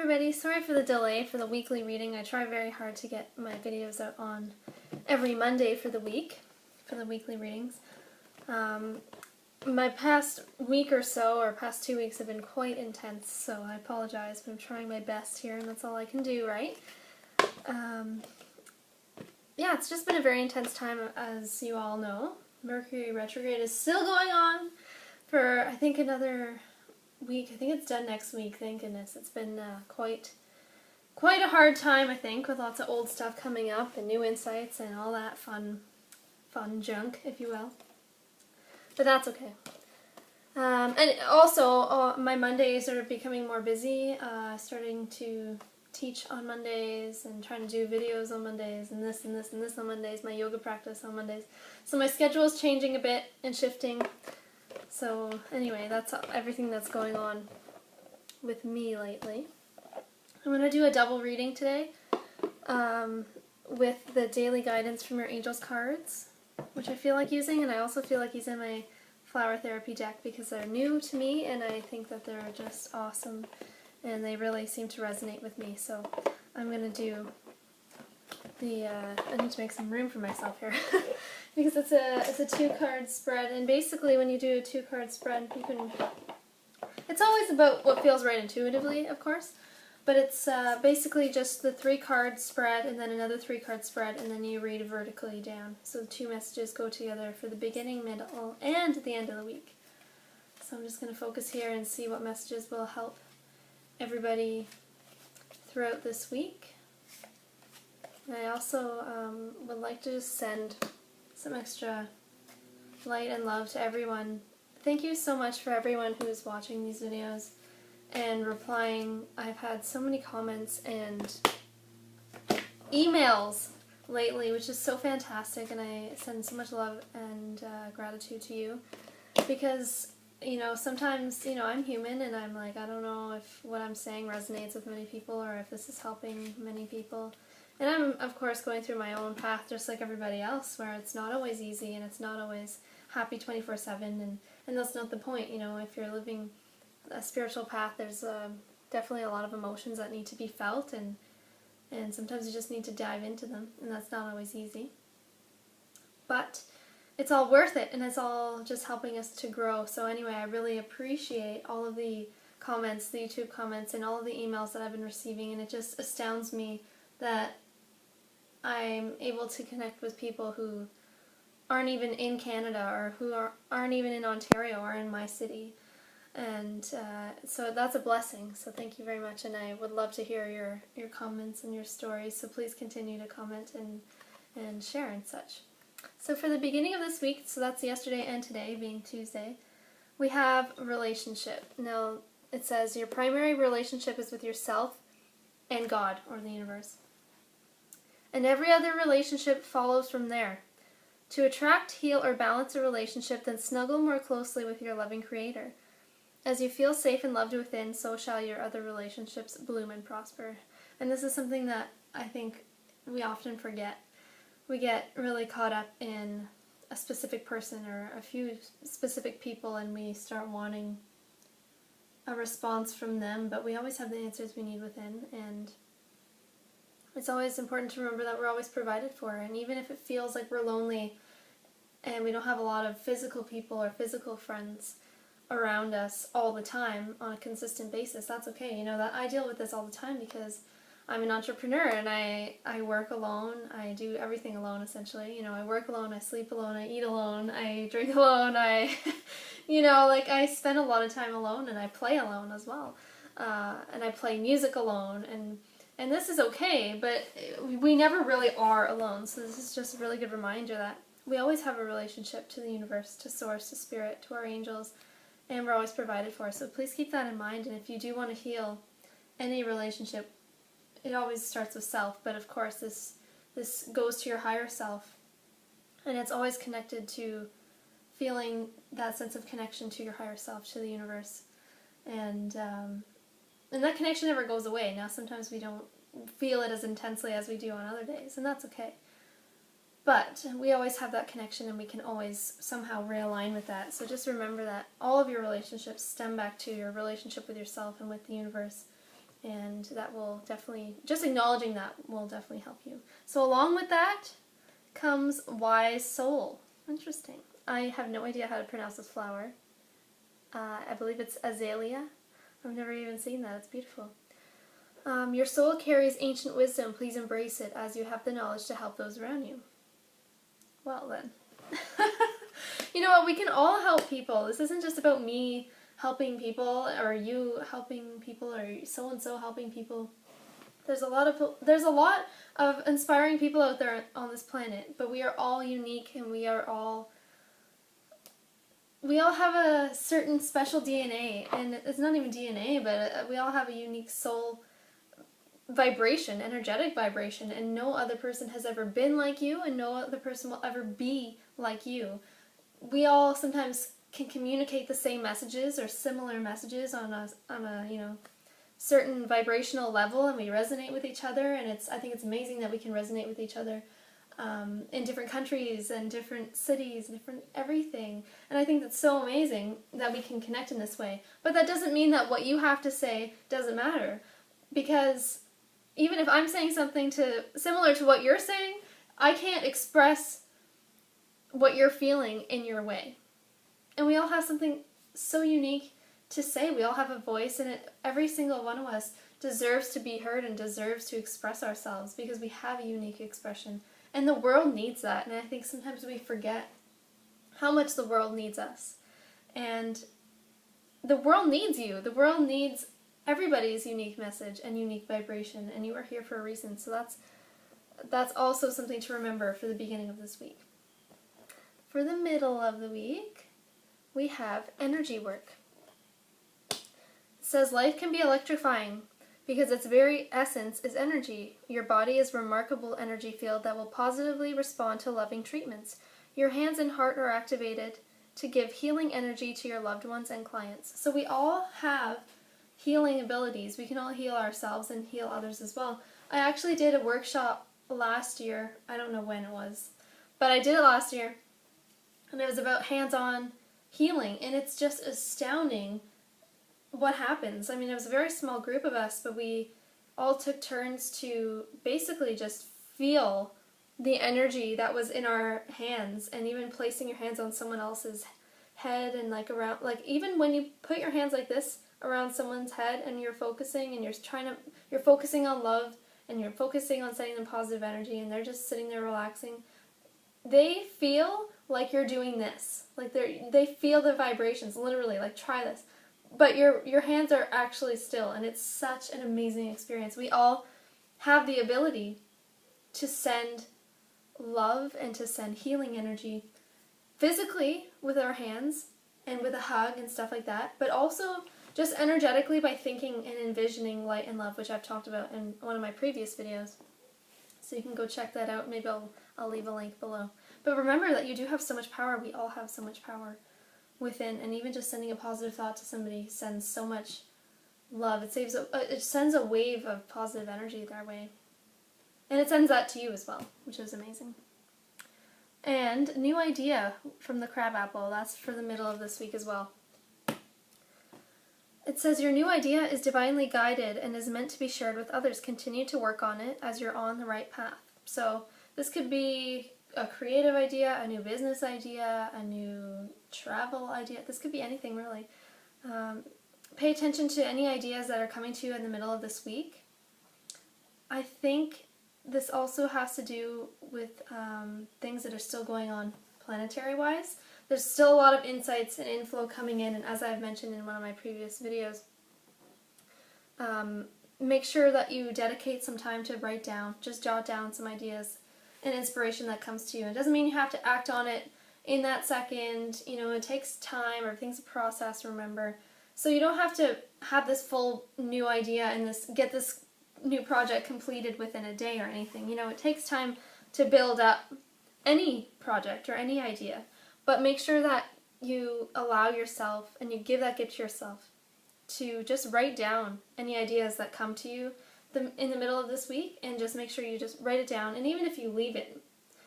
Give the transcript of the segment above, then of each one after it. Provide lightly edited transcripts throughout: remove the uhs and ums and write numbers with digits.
everybody. Sorry for the delay for the weekly reading. I try very hard to get my videos out on every Monday for the week, for the weekly readings. My past week or so, or past 2 weeks, have been quite intense, so I apologize, but I'm trying my best here, and that's all I can do, right? Yeah, it's just been a very intense time, as you all know. Mercury retrograde is still going on for, I think, another week. I think it's done next week, thank goodness. It's been quite a hard time, I think, with lots of old stuff coming up and new insights and all that fun junk, if you will. But that's okay. And also, my Mondays are becoming more busy, starting to teach on Mondays and trying to do videos on Mondays and this and this and this on Mondays, my yoga practice on Mondays. So my schedule is changing a bit and shifting. So anyway, that's everything that's going on with me lately. I'm going to do a double reading today with the daily guidance from your angels cards, which I feel like using, and I also feel like using my flower therapy deck because they're new to me and I think that they're just awesome and they really seem to resonate with me. So I'm going to do the, I need to make some room for myself here because it's a 2-card spread, and basically when you do a 2-card spread you can, it's always about what feels right intuitively, of course, but it's basically just the 3-card spread and then another 3-card spread, and then you read vertically down. So the 2 messages go together for the beginning, middle, and the end of the week. So I'm just going to focus here and see what messages will help everybody throughout this week. And I also would like to just send some extra light and love to everyone. Thank you so much for everyone who is watching these videos and replying. I've had so many comments and emails lately, which is so fantastic, and I send so much love and gratitude to you because, you know, sometimes, you know, I'm human and I'm like, I don't know if what I'm saying resonates with many people or if this is helping many people. And I'm, of course, going through my own path just like everybody else, where it's not always easy and it's not always happy 24/7, and that's not the point. You know, if you're living a spiritual path, there's definitely a lot of emotions that need to be felt, and sometimes you just need to dive into them, and that's not always easy. But it's all worth it, and it's all just helping us to grow. So anyway, I really appreciate all of the comments, the YouTube comments, and all of the emails that I've been receiving, and it just astounds me that I'm able to connect with people who aren't even in Canada or who aren't even in Ontario or in my city. And so that's a blessing, so thank you very much, and I would love to hear your comments and your stories, so please continue to comment and share and such. So for the beginning of this week, so that's yesterday and today being Tuesday, we have relationship. Now it says your primary relationship is with yourself and God, or the universe. And every other relationship follows from there. To attract, heal, or balance a relationship, then snuggle more closely with your loving Creator. As you feel safe and loved within, so shall your other relationships bloom and prosper. And this is something that I think we often forget. We get really caught up in a specific person or a few specific people, and we start wanting a response from them, but we always have the answers we need within, and it's always important to remember that we're always provided for, and even if it feels like we're lonely and we don't have a lot of physical people or physical friends around us all the time on a consistent basis, that's okay. You know, that I deal with this all the time because I'm an entrepreneur and I work alone. I do everything alone, essentially. You know, I work alone, I sleep alone, I eat alone, I drink alone, you know, like I spend a lot of time alone, and I play alone as well. And I play music alone, and this is okay, but we never really are alone. So this is just a really good reminder that we always have a relationship to the universe, to Source, to Spirit, to our angels, and we're always provided for. So please keep that in mind, and if you do want to heal any relationship, it always starts with self, but of course this goes to your higher self, and it's always connected to feeling that sense of connection to your higher self, to the universe, and that connection never goes away. Now sometimes we don't feel it as intensely as we do on other days, and that's okay. But we always have that connection, and we can always somehow realign with that. So just remember that all of your relationships stem back to your relationship with yourself and with the universe. And that will definitely, just acknowledging that will definitely help you. So along with that comes wise soul. Interesting. I have no idea how to pronounce this flower. I believe it's azalea. I've never even seen that. It's beautiful. Your soul carries ancient wisdom. Please embrace it as you have the knowledge to help those around you. Well then. You know what? We can all help people. This isn't just about me helping people or you helping people or so-and-so helping people. There's a lot of inspiring people out there on this planet, but we are all unique and we all have a certain special DNA, and it's not even DNA, but we all have a unique soul vibration, energetic vibration, and no other person has ever been like you, and no other person will ever be like you. We all sometimes can communicate the same messages or similar messages on a certain vibrational level, and we resonate with each other, and I think it's amazing that we can resonate with each other in different countries and different cities, different everything. And I think that's so amazing that we can connect in this way. But that doesn't mean that what you have to say doesn't matter, because even if I'm saying something similar to what you're saying, I can't express what you're feeling in your way. And we all have something so unique to say. We all have a voice, and every single one of us deserves to be heard and deserves to express ourselves because we have a unique expression. And the world needs that, and I think sometimes we forget how much the world needs us. And the world needs you. The world needs everybody's unique message and unique vibration, and you are here for a reason. So that's also something to remember for the beginning of this week. For the middle of the week, we have energy work. It says life can be electrifying because its very essence is energy. Your body is a remarkable energy field that will positively respond to loving treatments. Your hands and heart are activated to give healing energy to your loved ones and clients. So we all have healing abilities. We can all heal ourselves and heal others as well. I actually did a workshop last year. I don't know when it was, but I did it last year, and it was about hands-on healing, and it's just astounding what happens. I mean, it was a very small group of us, but we all took turns to basically just feel the energy that was in our hands, and even placing your hands on someone else's head and like around, like even when you put your hands like this around someone's head and you're focusing and you're focusing on love and you're focusing on sending them positive energy, and they're just sitting there relaxing, they feel like you're doing this. Like they feel the vibrations, literally, like try this. But your hands are actually still, and it's such an amazing experience. We all have the ability to send love and to send healing energy physically with our hands and with a hug and stuff like that, but also just energetically by thinking and envisioning light and love, which I've talked about in one of my previous videos. So you can go check that out. Maybe I'll leave a link below. But remember that you do have so much power. We all have so much power within, and even just sending a positive thought to somebody sends so much love. It sends a wave of positive energy their way, and it sends that to you as well, which is amazing. And new idea from the crab apple. That's for the middle of this week as well. It says your new idea is divinely guided and is meant to be shared with others. Continue to work on it as you're on the right path. So this could be a creative idea, a new business idea, a new travel idea. This could be anything, really. Pay attention to any ideas that are coming to you in the middle of this week. I think this also has to do with things that are still going on planetary-wise. There's still a lot of insights and inflow coming in, and as I've mentioned in one of my previous videos, make sure that you dedicate some time to write down, just jot down some ideas and inspiration that comes to you. It doesn't mean you have to act on it in that second. You know, it takes time, everything's a process, remember. So you don't have to have this full new idea and get this new project completed within a day or anything. You know, it takes time to build up any project or any idea. But make sure that you allow yourself and you give that gift to yourself to just write down any ideas that come to you in the middle of this week, and just make sure you just write it down. And even if you leave it,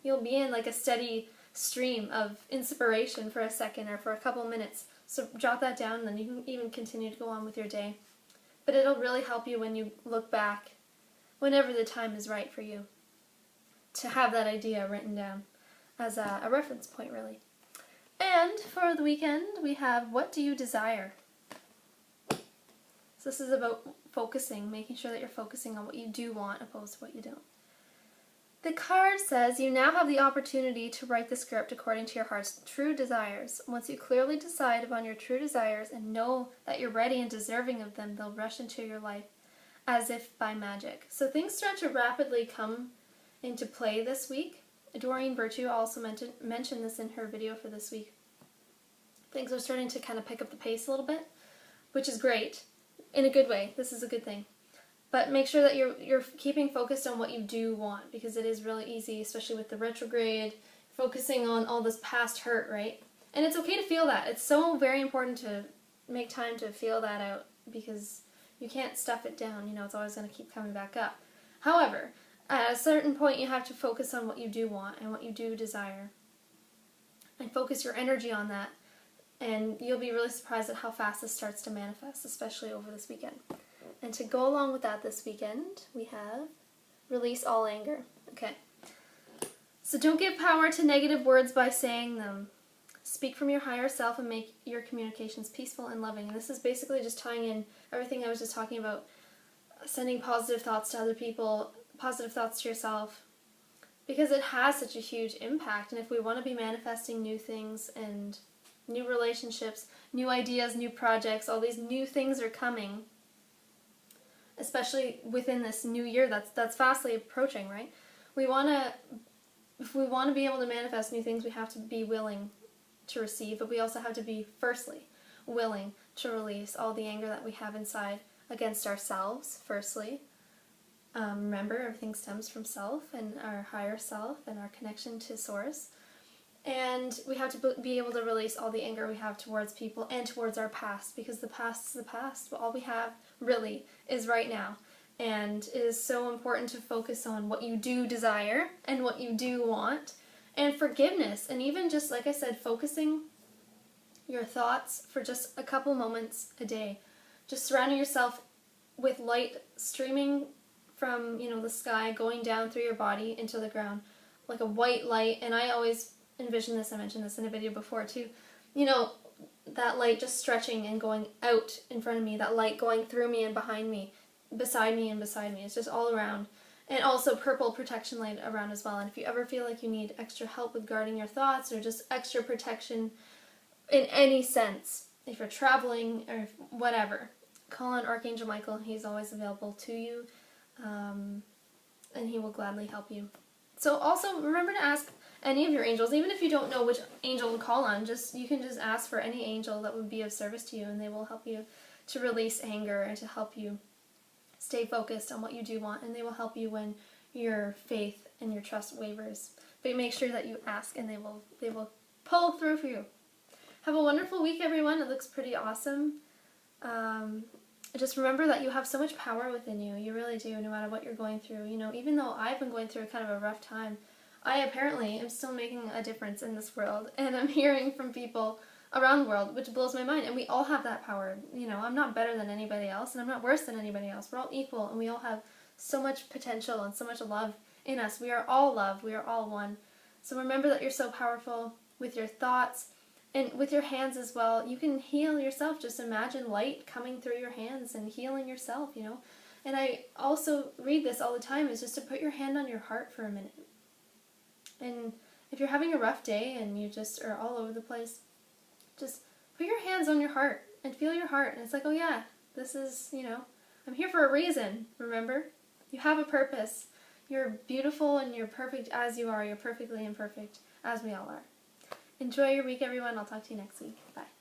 you'll be in like a steady stream of inspiration for a second or for a couple minutes. So jot that down, and then you can even continue to go on with your day. but it'll really help you when you look back, whenever the time is right for you, to have that idea written down as a reference point, really. And for the weekend, we have What Do You Desire? So this is about focusing, making sure that you're focusing on what you do want opposed to what you don't. The card says you now have the opportunity to write the script according to your heart's true desires. Once you clearly decide upon your true desires and know that you're ready and deserving of them, they'll rush into your life as if by magic. So things start to rapidly come into play this week. Doreen Virtue also mentioned this in her video for this week. Things are starting to kind of pick up the pace a little bit, which is great. In a good way. This is a good thing. But make sure that you're keeping focused on what you do want, because it is really easy, especially with the retrograde, focusing on all this past hurt, right? And it's okay to feel that. It's so very important to make time to feel that out, because you can't stuff it down. You know, it's always going to keep coming back up. However, at a certain point you have to focus on what you do want and what you do desire. And focus your energy on that. And you'll be really surprised at how fast this starts to manifest, especially over this weekend. And to go along with that this weekend, we have Release All Anger. Okay. So don't give power to negative words by saying them. Speak from your higher self and make your communications peaceful and loving. And this is basically just tying in everything I was just talking about. Sending positive thoughts to other people, positive thoughts to yourself. Because it has such a huge impact. And if we want to be manifesting new things and new relationships, new ideas, new projects, all these new things are coming, especially within this new year that's fastly approaching, right? If we want to be able to manifest new things, we have to be willing to receive, but we also have to be, firstly, willing to release all the anger that we have inside against ourselves, firstly. Remember, everything stems from self and our higher self and our connection to Source. And we have to be able to release all the anger we have towards people and towards our past, because the past is the past. But all we have really is right now. And it is so important to focus on what you do desire and what you do want. And forgiveness. And even just, like I said, focusing your thoughts for just a couple moments a day. Just surrounding yourself with light streaming from, the sky, going down through your body into the ground. Like a white light. And I always envision this, I mentioned this in a video before too, that light just stretching and going out in front of me, that light going through me and behind me, beside me and beside me. It's just all around. And also purple protection light around as well. And if you ever feel like you need extra help with guarding your thoughts or just extra protection in any sense, if you're traveling or whatever, call on Archangel Michael. He's always available to you, and he will gladly help you. So also remember to ask any of your angels, even if you don't know which angel to call on, you can just ask for any angel that would be of service to you, and they will help you to release anger and to help you stay focused on what you do want, and they will help you when your faith and your trust wavers. But make sure that you ask, and they will pull through for you. Have a wonderful week, everyone. It looks pretty awesome. Just remember that you have so much power within you. You really do, no matter what you're going through. Even though I've been going through kind of a rough time, I apparently am still making a difference in this world, and I'm hearing from people around the world, which blows my mind. And we all have that power. I'm not better than anybody else, and I'm not worse than anybody else. We're all equal, and we all have so much potential and so much love in us. We are all love. We are all one. So remember that you're so powerful with your thoughts and with your hands as well. You can heal yourself. Just imagine light coming through your hands and healing yourself, And I also read this all the time, is just to put your hand on your heart for a minute. And if you're having a rough day and you just are all over the place, just put your hands on your heart and feel your heart. And it's like, oh yeah, this is, I'm here for a reason, remember? You have a purpose. You're beautiful and you're perfect as you are. You're perfectly imperfect, as we all are. Enjoy your week, everyone. I'll talk to you next week. Bye.